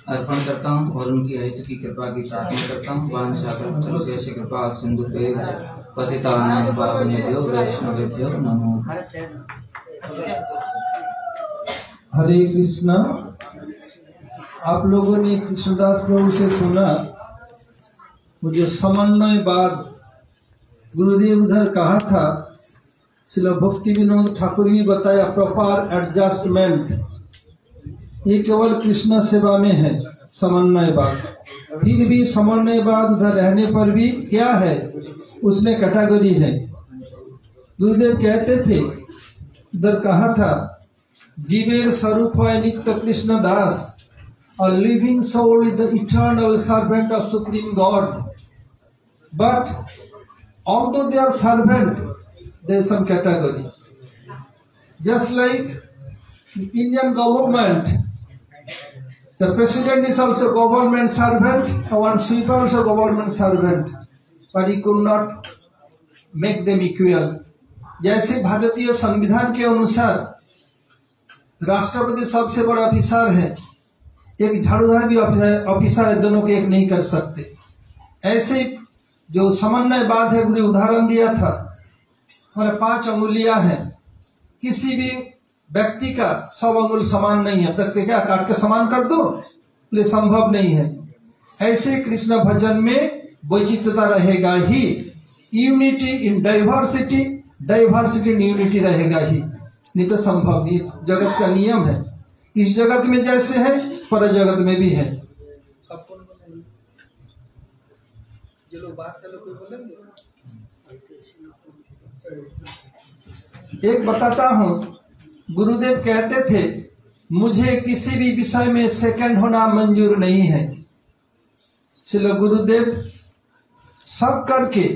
अर्पण करता हूँ और उनकी हित की कृपा की प्रार्थना करता हूँ। वांछा कल्पतरुभ्यश्च कृपा सिंधुभ्यैव पतितानां पावनेभ्यो वैष्णवेभ्यो नमो। हरे कृष्णा। आप लोगों ने कृष्णदास प्रभु से सुना वो जो समन्वयवाद गुरुदेव उधर कहा था, श्रील भक्ति विनोद ठाकुर भी बताया प्रॉपर एडजस्टमेंट, ये केवल कृष्ण सेवा में है समन्वयवाद। फिर भी समन्वयवाद उधर रहने पर भी क्या है, उसमें कैटेगरी है। गुरुदेव कहते थे, उधर कहा था, जीवेर स्वरूप है नित्य कृष्ण दास, a living soul is the eternal servant of Supreme God. But although they are servant, there is some category. Just like Indian government, the president is also government servant, one sweeper also government servant, but he could not make them equal. जैसे भारतीय संविधान के अनुसार राष्ट्रपति सबसे बड़ा officer है, एक झाड़ूदार भी ऑफिसर है, दोनों को एक नहीं कर सकते। ऐसे जो समन्वयवाद है, उन्हें उदाहरण दिया था, हमारे 5 अंगुलियां हैं, किसी भी व्यक्ति का 100 अंगुल समान नहीं है, तक क्या काट के समान कर दो, ये संभव नहीं है। ऐसे कृष्ण भजन में वैचित्रता रहेगा ही, unity in diversity, diversity in unity रहेगा ही, नहीं तो संभव नहीं। जगत का नियम है, इस जगत में जैसे है पर जगत में भी है। एक बताता हूँ, गुरुदेव कहते थे, मुझे किसी भी विषय में सेकंड होना मंजूर नहीं है। इसलिए गुरुदेव शक करके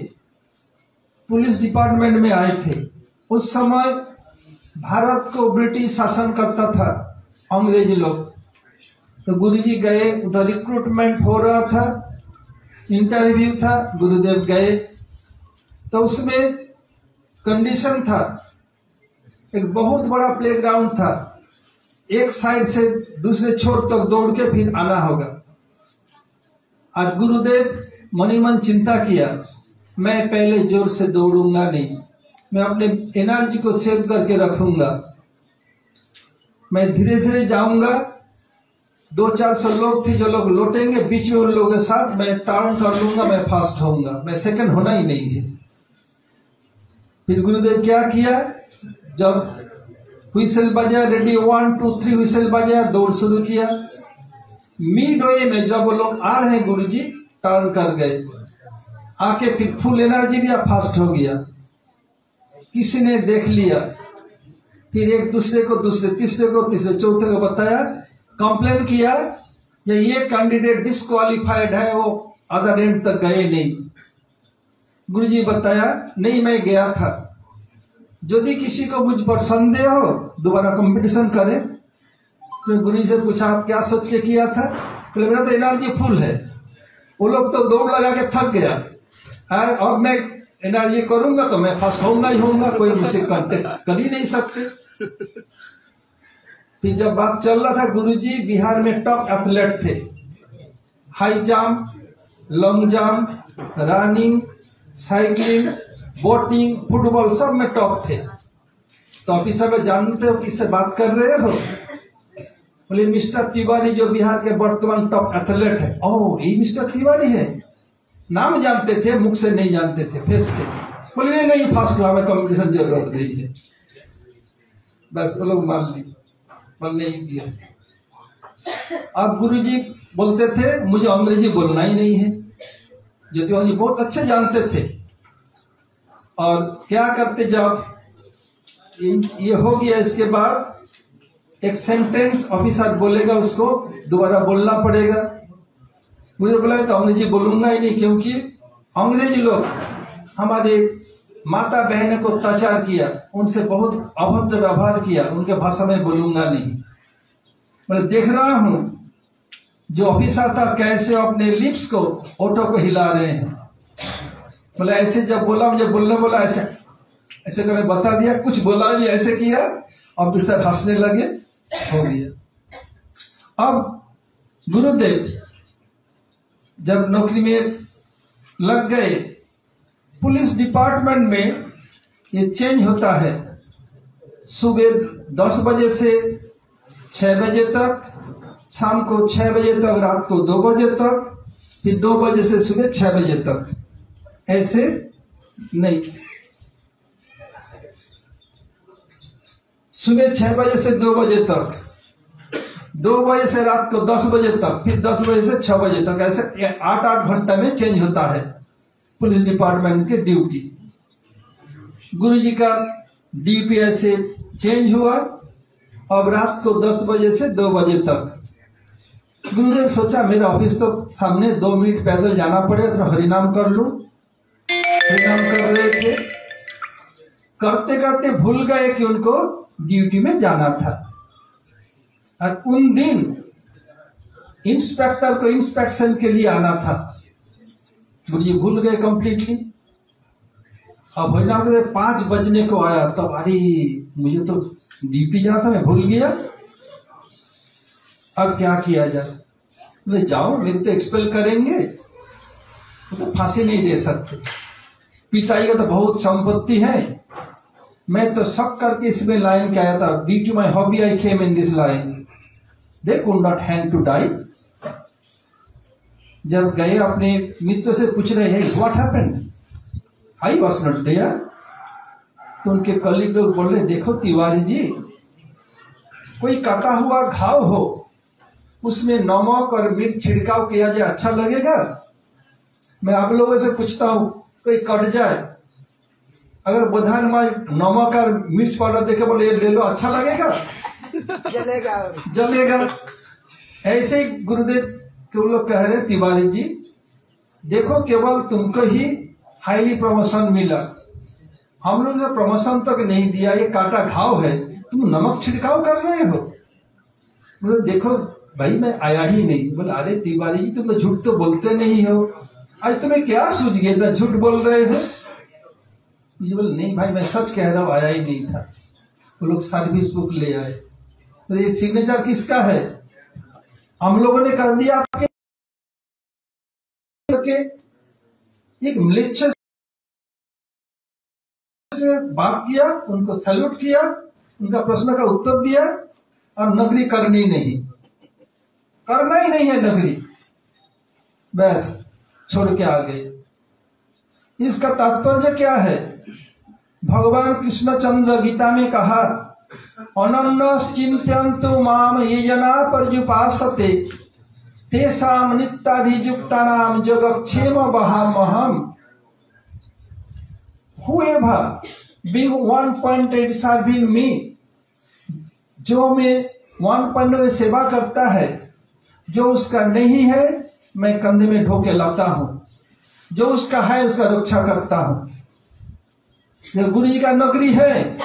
पुलिस डिपार्टमेंट में आए थे। उस समय भारत को ब्रिटिश शासन करता था, अंग्रेज लोग। तो गुरुजी गए, उधर रिक्रूटमेंट हो रहा था, इंटरव्यू था, गुरुदेव गए। तो उसमें कंडीशन था, एक बहुत बड़ा प्लेग्राउंड था, एक साइड से दूसरे छोर तक दौड़ के फिर आना होगा। और गुरुदेव मनी मन चिंता किया, मैं पहले जोर से दौड़ूंगा नहीं, मैं अपने एनर्जी को सेव करके रखूंगा, मैं धीरे धीरे जाऊंगा। 200-400 लोग थे जो लोग लौटेंगे, बीच में उन लोगों के साथ मैं टर्न कर लूंगा, मैं फास्ट होऊंगा, मैं सेकंड होना ही नहीं है। फिर गुरुदेव क्या किया, जब व्हिसल बजा, रेडी 1 2 3 व्हिसल बजा, दौड़ शुरू किया। मिड वे में जब वो लोग आ रहे हैं, गुरुजी टर्न कर गए, आके फिर फुल एनर्जी दिया, फास्ट हो गया। किसी ने देख लिया, फिर एक दूसरे को, दूसरे तीसरे को, तीसरे चौथे को बताया, कंप्लेन किया, ये कैंडिडेट डिस्क्वालिफाइड है, वो अदर एंड तक गए नहीं। गुरुजी बताया, नहीं मैं गया था, यदि किसी को मुझ पर संदेह हो दोबारा कंपटीशन करें। तो गुरुजी से पूछा, आप क्या सोच के किया था? बोले मेरा तो एनर्जी फुल है, वो लोग तो दौड़ लगा के थक गया, अब मैं एनर्जी करूंगा तो मैं फर्स्ट होऊंगा ही होऊंगा, कोई मुझसे कांटेक्ट कर ही नहीं सकते। फिर जब बात चल रहा था, गुरुजी बिहार में टॉप एथलेट थे, high jump, long jump, running, cycling, boating, football सब में टॉप थे। तो ऑफिसर में जानते हो किससे बात कर रहे हो? बोले मिस्टर तिवारी जो बिहार के वर्तमान टॉप एथलेट है। ओह ये मिस्टर तिवारी है, नाम जानते थे, मुख से नहीं जानते थे, फेस से। बोले नहीं फास्ट हुआ, हमें कंपटीशन जरूरत नहीं है। बस वो लोग मान ली, बोलने ही दिया। अब गुरुजी बोलते थे, मुझे अंग्रेजी बोलना ही नहीं है। ज्योतिबा जी बहुत अच्छे जानते थे। और क्या करते, जब ये हो गया, इसके बाद एक सेंटेंस ऑफिसर बोलेगा, उसको दोबारा बोलना पड़ेगा। मुझे बोला तो अंग्रेजी बोलूंगा ही नहीं, क्योंकि अंग्रेजी लोग हमारे माता बहनों को अत्याचार किया, उनसे बहुत अभद्र व्यवहार किया, उनके भाषा में बोलूंगा नहीं। मैं देख रहा हूं जो ऑफिसर था कैसे अपने लिप्स को, ओठों को हिला रहे हैं। बोले ऐसे जब बोला, मुझे बोलने बोला, ऐसे ऐसे मैंने बता दिया, कुछ बोला भी, ऐसे किया, ऑफिसर हंसने लगे, हो गया। अब गुरुदेव जब नौकरी में लग गए, पुलिस डिपार्टमेंट में ये चेंज होता है, सुबह 10 बजे से 6 बजे तक, शाम को 6 बजे तक, रात को 2 बजे तक, फिर 2 बजे से सुबह 6 बजे तक। ऐसे नहीं, सुबह 6 बजे से 2 बजे तक, 2 बजे से रात को 10 बजे तक, फिर 10 बजे से 6 बजे तक, ऐसे 8-8 घंटा में चेंज होता है पुलिस डिपार्टमेंट की ड्यूटी। गुरुजी का ड्यूटी ऐसे चेंज हुआ। अब रात को 10 बजे से 2 बजे तक गुरुदेव सोचा मेरा ऑफिस तो सामने 2 मिनट पैदल जाना पड़ेगा, तो हरिनाम कर लूं। हरिनाम कर रहे थे, करते करते भूल गए कि उनको ड्यूटी में जाना था। और उन दिन इंस्पेक्टर को इंस्पेक्शन के लिए आना था, गुरुजी भूल गए कंप्लीटली। अब हरिनाम करते 5 बजने को आया, तब अरे मुझे तो ड्यूटी जाना था, मैं भूल गया, अब क्या किया जाए। बोले जाओ, मेरे तो एक्सपेल करेंगे, वो तो फांसी नहीं दे सकते, पिताजी का तो बहुत संपत्ति है, मैं तो शक करके इसमें लाइन क्या आया था, due to my hobby I came in this line, they could not hang to die. जब गए अपने मित्र से पूछ रहे हैं what happened, I was not there, तो उनके कलीग लोग बोल रहे देखो तिवारी जी, कोई कटा हुआ घाव हो, उसमें नमक और मिर्च छिड़काव किया जाए, अच्छा लगेगा। मैं आप लोगों से पूछता हूं, कोई कट जाए, अगर बुधान में नमक और मिर्च पाउडर देखे बोले ये ले लो, अच्छा लगेगा? जलेगा। ऐसे ही गुरुदेव के लोग कह रहे तिवारी जी देखो, केवल तुमको ही हाईली प्रमोशन मिला, हम लोग ने प्रमोशन तक नहीं दिया, ये काटा घाव है, तुम नमक छिड़काव कर रहे हो। बोले देखो भाई मैं आया ही नहीं। बोले अरे तिवारी जी तुम तो झूठ तो बोलते नहीं हो, आज तुम्हें क्या सूझ गया, इतना झूठ बोल रहे हो। ये बोले नहीं भाई मैं सच कह रहा हूँ, आया ही नहीं था। वो लोग सर्विस बुक ले आए, बोले ये सिग्नेचर किसका है, हम लोगों ने कर दिया आपके। एक मिलिट्री से बात किया, उनको सैल्यूट किया, उनका प्रश्न का उत्तर दिया, और नौकरी करनी नहीं, करना ही नहीं है नौकरी, बस छोड़ के आ गए। इसका तात्पर्य क्या है? भगवान कृष्णचंद्र गीता में कहा अनन्य चिंत्यन्तु माम ये जना पर्युपासते तेषां नित्याभियुक्तानां योगक्षेम वहामहम्। Whoever being 1 pointed serving me, जो मैं 1 पॉइंट में सेवा करता है, जो उसका नहीं है मैं कंधे में ढोके लाता हूं, जो उसका है उसका रक्षा करता हूं। ये गुरु जी का नौकरी है,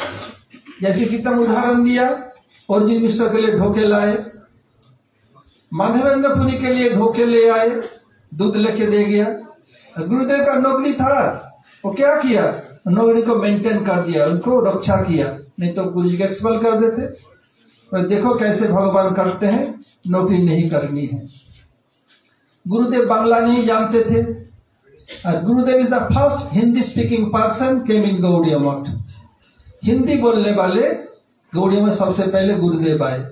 जैसे कि तुम उदाहरण दिया, अर्जुन मिश्र के लिए ढोके लाए, माधवेंद्र पुरी के लिए ढोके ले आए, दूध लेके दे गया। गुरुदेव का नौकरी था, वो क्या किया, नौकरी को मेंटेन कर दिया, उनको रक्षा किया, नहीं तो गुरु जी को एक्सपेल कर देते। और देखो कैसे भगवान करते हैं, नौकरी नहीं करनी है। गुरुदेव बांग्ला नहीं जानते थे, और Gurudev is the first Hindi speaking person came in Gaudiya Math. Hindi बोलने वाले गौड़िया में सबसे पहले गुरुदेव आए,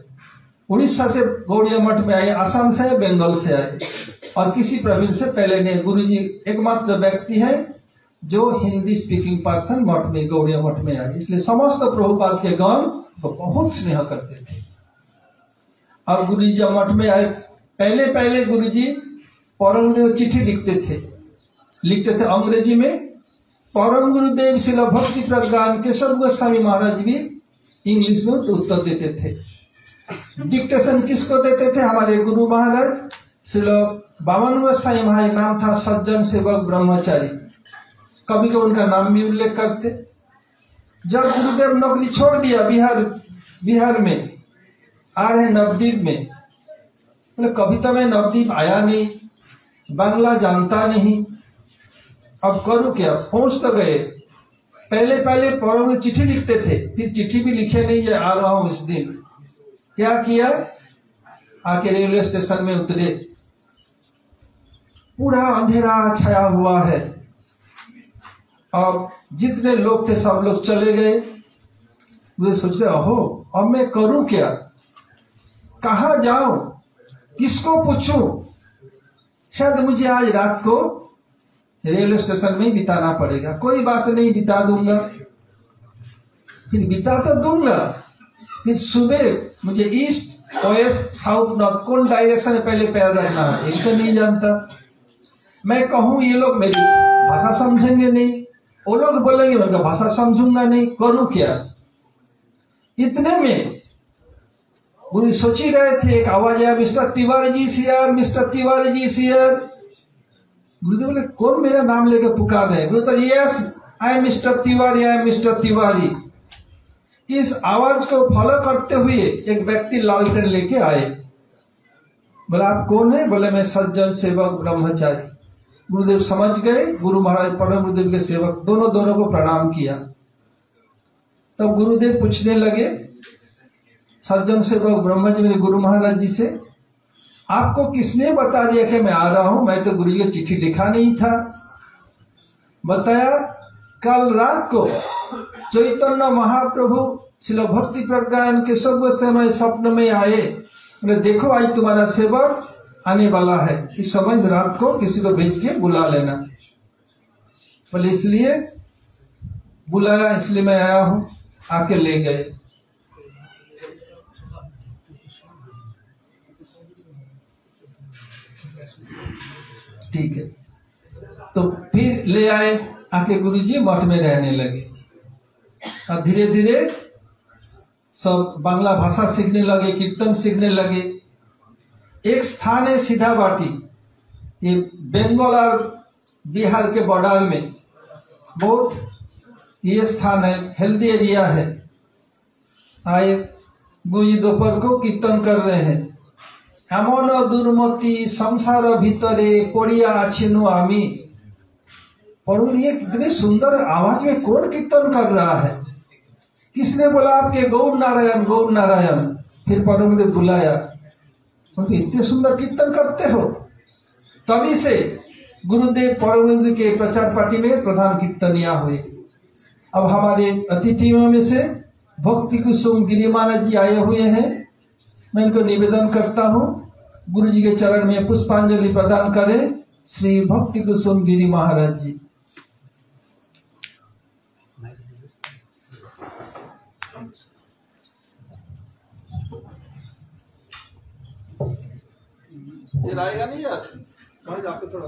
उड़ीसा से गौड़िया मठ में आए, असम से, बंगाल से आए, और किसी प्रोविंस से पहले नहीं। गुरुजी एकमात्र व्यक्ति है जो हिंदी स्पीकिंग पर्सन मठ में, गौड़िया मठ में आए, इसलिए समस्त प्रभुपाद के गण को बहुत स्नेह करते थे। और गुरुजी जब मठ में आए, पहले पहले गुरुजी परम गुरुदेव चिट्ठी लिखते थे अंग्रेजी में। परम गुरुदेव श्रील भक्ति प्रज्ञान केशव गोस्वामी महाराज भी इंग्लिश में उत्तर देते थे। डिक्टेशन किसको देते थे? हमारे गुरु महाराज श्रील बामन गोस्वामी महाराज, नाम था सज्जन सेवक ब्रह्मचारी, कभी कभी उनका नाम भी उल्लेख करते। जब गुरुदेव नौकरी छोड़ दिया, बिहार में आ रहे नवद्वीप में, बोले कभी तो मैं नवद्वीप आया नहीं, बांग्ला जानता नहीं, अब करूं क्या। पहुंच तो गए, पहले पहले परम में चिट्ठी लिखते थे, फिर चिट्ठी भी लिखे नहीं, आ रहा हूं इस दिन। क्या किया, आके रेलवे स्टेशन में उतरे। पूरा अंधेरा छाया हुआ है और जितने लोग थे सब लोग चले गए। मुझे सोच रहे अहो अब मैं करूं क्या, कहाँ जाऊं, किसको पूछूं। शायद मुझे आज रात को रेलवे स्टेशन में बिताना पड़ेगा। कोई बात नहीं, बिता दूंगा, फिर बिता तो दूंगा। फिर सुबह मुझे ईस्ट वेस्ट साउथ नॉर्थ कौन डायरेक्शन में पहले पैर रखना है एक तो नहीं जानता। मैं कहूं ये लोग मेरी भाषा समझेंगे नहीं, वो लोग बोलेंगे उनका भाषा समझूंगा नहीं, करूं क्या। इतने में गुरु सोच ही रहे थे, एक आवाज आया, mister Tiwari ji share, mister Tiwari ji share. गुरुदेव बोले कौन मेरा नाम लेके पुकार रहे हैं। गुरुदेव yes I am mister Tiwari, I am mister Tiwari. इस आवाज को फॉलो करते हुए एक व्यक्ति लालटेन लेके आए। बोला आप कौन है। बोले मैं सज्जन सेवक ब्रह्मचारी। गुरुदेव समझ गए, गुरु महाराज परम गुरुदेव के सेवक, दोनों को प्रणाम किया। तब गुरुदेव पूछने लगे सज्जन सेवक ब्रह्मचारी मेरे गुरु महाराज जी से, आपको किसने बता दिया कि मैं आ रहा हूं। मैं तो गुरु जी को चिट्ठी लिखा नहीं था। बताया कल रात को चैतन्य महाप्रभु श्रील भक्ति प्रज्ञान के सब समय स्वप्न में आए। बोले देखो आज तुम्हारा सेवक आने वाला है, इस समय रात को किसी को भेज के बुला लेना। बोले इसलिए बुलाया, इसलिए मैं आया हूं। आके ले गए। ठीक है, तो फिर ले आए, आके गुरुजी मठ में रहने लगे। और धीरे धीरे सब बांग्ला भाषा सीखने लगे, कीर्तन सीखने लगे। एक स्थान है सीधाबाटी, ये बंगाल और बिहार के बॉर्डर में बहुत ये स्थान है, हेल्दी एरिया है। आए गुरुजी दोपहर को कीर्तन कर रहे हैं। एमन दुर्मति संसार भीतरे पड़िया आछिनु आमी। और ये कितने सुंदर आवाज में कौन कीर्तन कर रहा है। किसने बोला आपके गौर नारायण गौर नारायण। फिर परम गुरुदेव बुलाया, तो इतने सुंदर कीर्तन करते हो। तभी से गुरुदेव परम गुरुदेव के प्रचार पार्टी में प्रधान कीर्तनिया हुए। अब हमारे अतिथियों में से भक्ति कुसुम गिरी महाराज जी आए हुए हैं। मैं इनको निवेदन करता हूँ गुरु जी के चरण में पुष्पांजलि प्रदान करें। श्री भक्ति कुसुम गिरी महाराज जी। ये आएगा नहीं यार, जाके थोड़ा